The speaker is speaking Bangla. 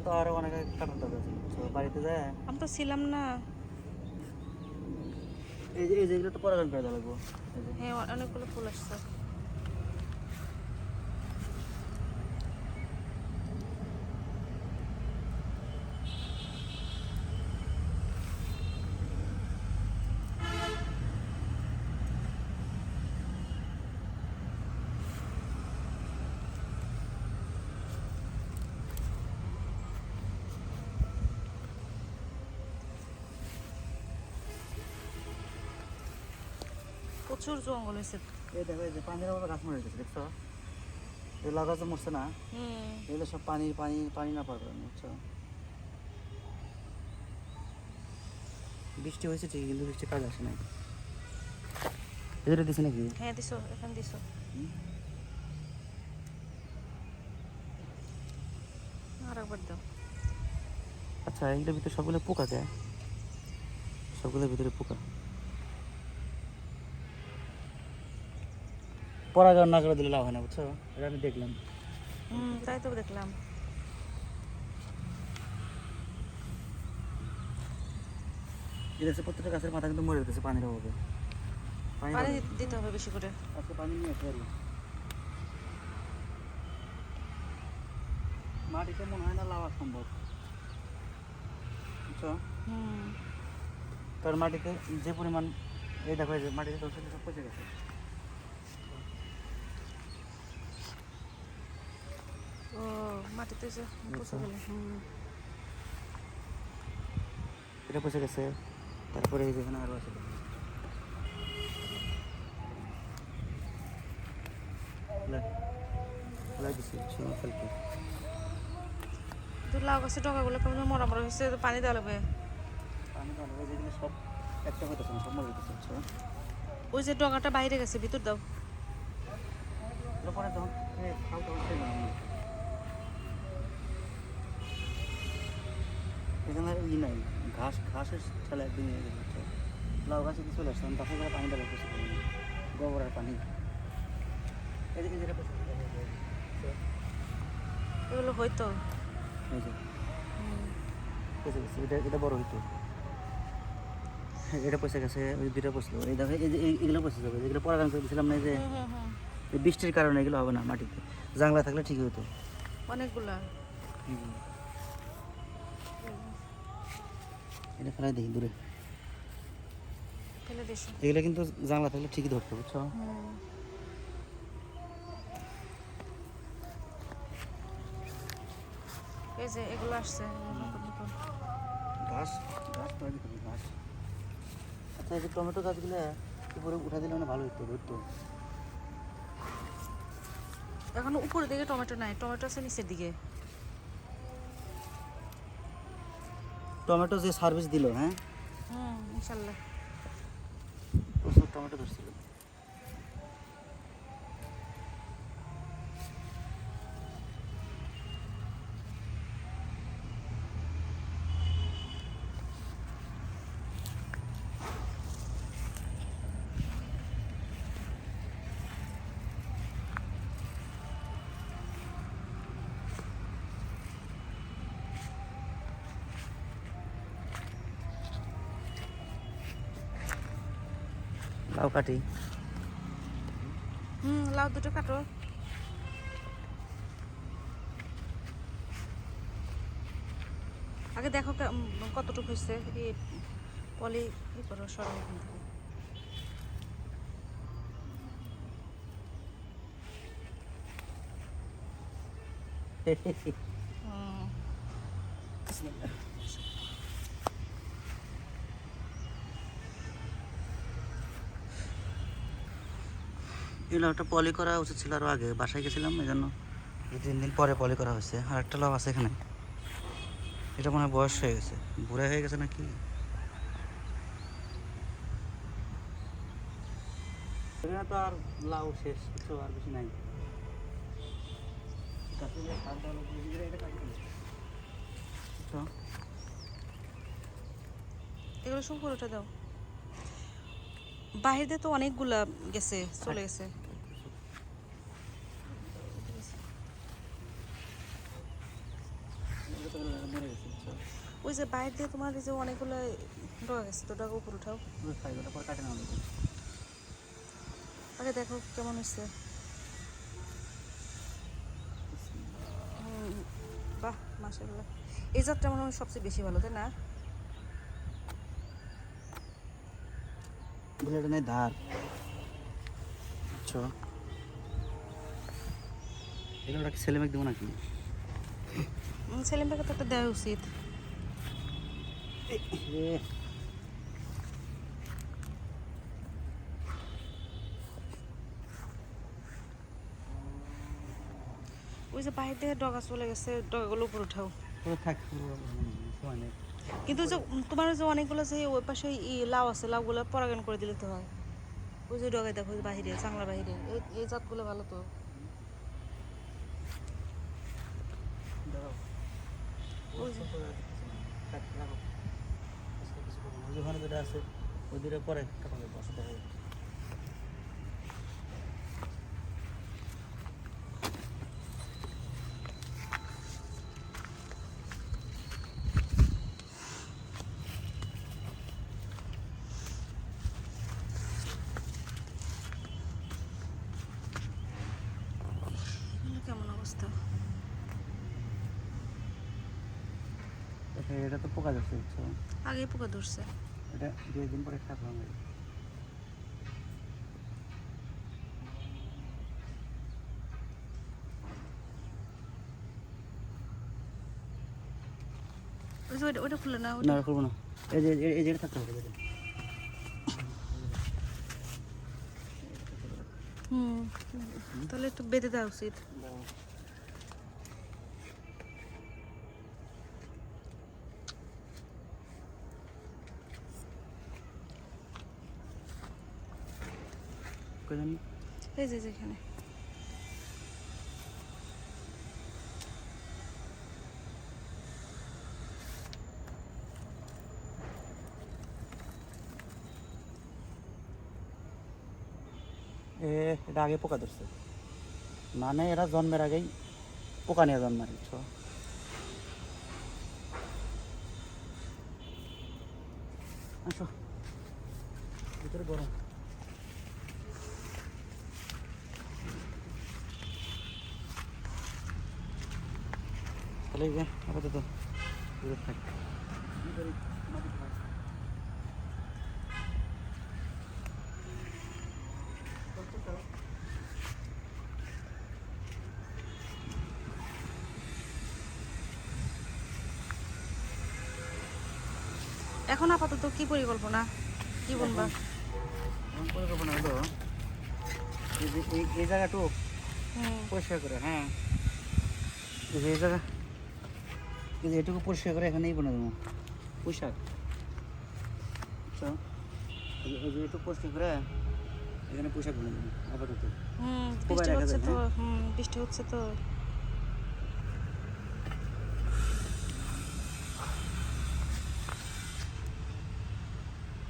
তো আরো অনেক কাটার দরকার ছিল, তো বাড়িতে যায়। আমি তো ছিলাম না। এই যে এগুলো তো পরাগায়ন করে দেওয়া লাগবো। এই যে হ্যাঁ, অনেকগুলো ফুল আসছে। প্রচুর জঙ্গল হয়েছে। এই দেখো, এই যে পানির মতো গাছ মরে গেছে, দেখছো? এই লাউ গাছ মরছে না, এগুলো সব পানি পানি পানি না পারবে, বুঝছো? বৃষ্টি হয়েছে ঠিকই, কিন্তু বৃষ্টি কাজ আসে নাই। এদের দিছে নাকি? হ্যাঁ দিছো, এখানে দিছো। আর একবার দাও। আচ্ছা, এইগুলোর ভিতরে সবগুলো পোকা যায়, সবগুলোর ভিতরে পোকা। পরাগায়ন না করে দিলে লাভ হয় না, বুঝছো? এটা আমি দেখলাম। তাই তো দেখলাম। এই দেখছো, প্রত্যেকটা গাছের মাথা কিন্তু মরে যেতেছে পানির অভাবে। পানি দিতে হবে বেশি করে। আজকে পানি নিয়ে আসতে পারি। মাটিতে মনে হয় না লাভা সম্ভব, বুঝছো? তার মাটিতে যে পরিমাণ, এই দেখো, এই যে মাটিতে তো সব পচে গেছে। ও মাটিতে যে পচে গেল। এটা পচে গেছে। তারপরে এই যেখানে আরো আছে, কালকে তো লাউ গাছের ডগাগুলো কেমন মরা মরা হয়েছে, তো পানি দেওয়া লাগবে। পানি তো অনেক, যেগুলো সব একটা হইতেছে না, সব মরে যেতেছে, বুঝছো? ওই যে ডগাটা বাইরে গেছে, ভিতর দাও। পরে যখন খাও তখন খেয়ে নেবো। এখানে আর ই নাই, ঘাসের ঠেলা একদিন নিয়ে গেছে, বুঝছো? লাউ গাছে কি চলে আসছে, আমি গাছের পানি দেওয়া কিছু করিনি, গোবর আর পানি। এদিকে যেটা পচে গেছে, এগুলো হয়তো এই যে পচে গেছে, এটা বড় হইতো। এটা পচে গেছে, ওই দুইটা পচলো। এই দেখো, এই যে এগুলো পচে যাবে, যেগুলো পরাগায়ন করে দিয়েছিলাম না, এই যে এই বৃষ্টির কারণে এগুলো হবে না মাটিতে। জাংলা থাকলে ঠিকই হতো। অনেকগুলা। এটা ফেলাই দেখি দূরে, ফেলে দিছো। এগুলো কিন্তু জাংলা থাকলে ঠিকই ধরতো, বুঝছো? এই যে এগুলো আসছে নতুন নতুন। ঘাস ঘাস তৈরি করবি, ঘাস। আচ্ছা, এই যে টমেটো গাছগুলো উপরে উঠা দিলে মানে ভালো হতো, ধরতো। এখন উপরের দিকে টমেটো নাই, টমেটো আছে নিচের দিকে। টমেটো যে সার্ভিস দিল, হ্যাঁ, ইনশাল্লাহ। প্রচুর টমেটো ধরছিল। লাউ কাটি। লাউ দুটো কাটো। আগে দেখো কতটুকু হয়েছে। এই পলি ই করো, সরাও এখান থেকে। এই লাউটা পলি করা উচিত ছিল আরও আগে, বাসায় গেছিলাম, এই জন্য 2-3 দিন পরে পলি করা হয়েছে। আর একটা লাউ আছে এখানে, এটা মনে হয় বয়স হয়ে গেছে, বুড়া হয়ে গেছে নাকি। এখানে তো আর লাউ শেষ, কিছু আর বেশি নাই। এগুলো সব করে উঠে দাও। বাহির দিয়ে তো অনেকগুলা গেছে, চলে গেছে। ওই যে বাইরে দিয়ে তোমার এই যে অনেকগুলো ডগা গেছে, তো ডগা উপর উঠাও। পুরো ফাইবারটা পরে কাটে নেওয়া লাগবে। আগে দেখো কেমন হচ্ছে। বাহ, মাশাআল্লাহ। এই জাতটা মনে হয় সবচেয়ে বেশি ভালো, তাই না? ব্লেড নেই ধার, বুঝছো? এগুলো কি ছেলে মেয়ে দেবো নাকি? ছেলে মেয়েকে তো একটা দেওয়া উচিত। ওই যে বাইরে দিয়ে ডগা চলে গেছে, ডগাগুলো উপর উঠাও। পুরো থাক, পুরো সময় নেই। কিন্তু যে তোমার যে অনেকগুলো যে ওই পাশে লাউ আছে, লাউগুলো পরাগায়ন করে দিলে তো হয়। ওই যে ডগায় দেখো, ওই যে বাহিরে চাংলা বাহিরে, এই জাতগুলো ভালো তো। দাঁড়াও। ওই যে থাক, রাখো। ওই যে ওখানে যেটা আছে ওই দুটো পরে কাটা যাবে, অসুবিধা হবে। কেমন অবস্থা? এটা তো পোকা যাচ্ছে, বুঝছো? আগেই পোকা ধরছে। এটা 2 দিন পরে খারাপ হবে। ওই যে ওইটা খুলে না, না ওইটা। করবো না, এই যে এটা থাকতে হবে। হুম, তাহলে একটু বেঁধে দেওয়া উচিত। কই জানি? এই যে যেখানে এটা আগে পোকা ধরছে, মানে এরা জন্মের আগেই পোকা নিয়ে জন্মায়, বুঝছো? আসো, ভিতরে গরম। তাহলে এই যে আপাতত দূরে থাক। এখন আপাতত কি পরিকল্পনা, কি বলবা? এমন পরিকল্পনা হলো এই যে এই জায়গাটুকু হুম, পরিষ্কার করে, হ্যাঁ, এই যে এই জায়গা, এই যে এটুকু পরিষ্কার করে এখানেই বানাবো পোশাক, বুঝছো? এই যে একটু পরিষ্কার করে এখানে পোশাক বানাবো আপাতত। হুম, খুবই বৃষ্টি রাখা হচ্ছে যায়, তো। হ্যাঁ। বৃষ্টি হচ্ছে তো।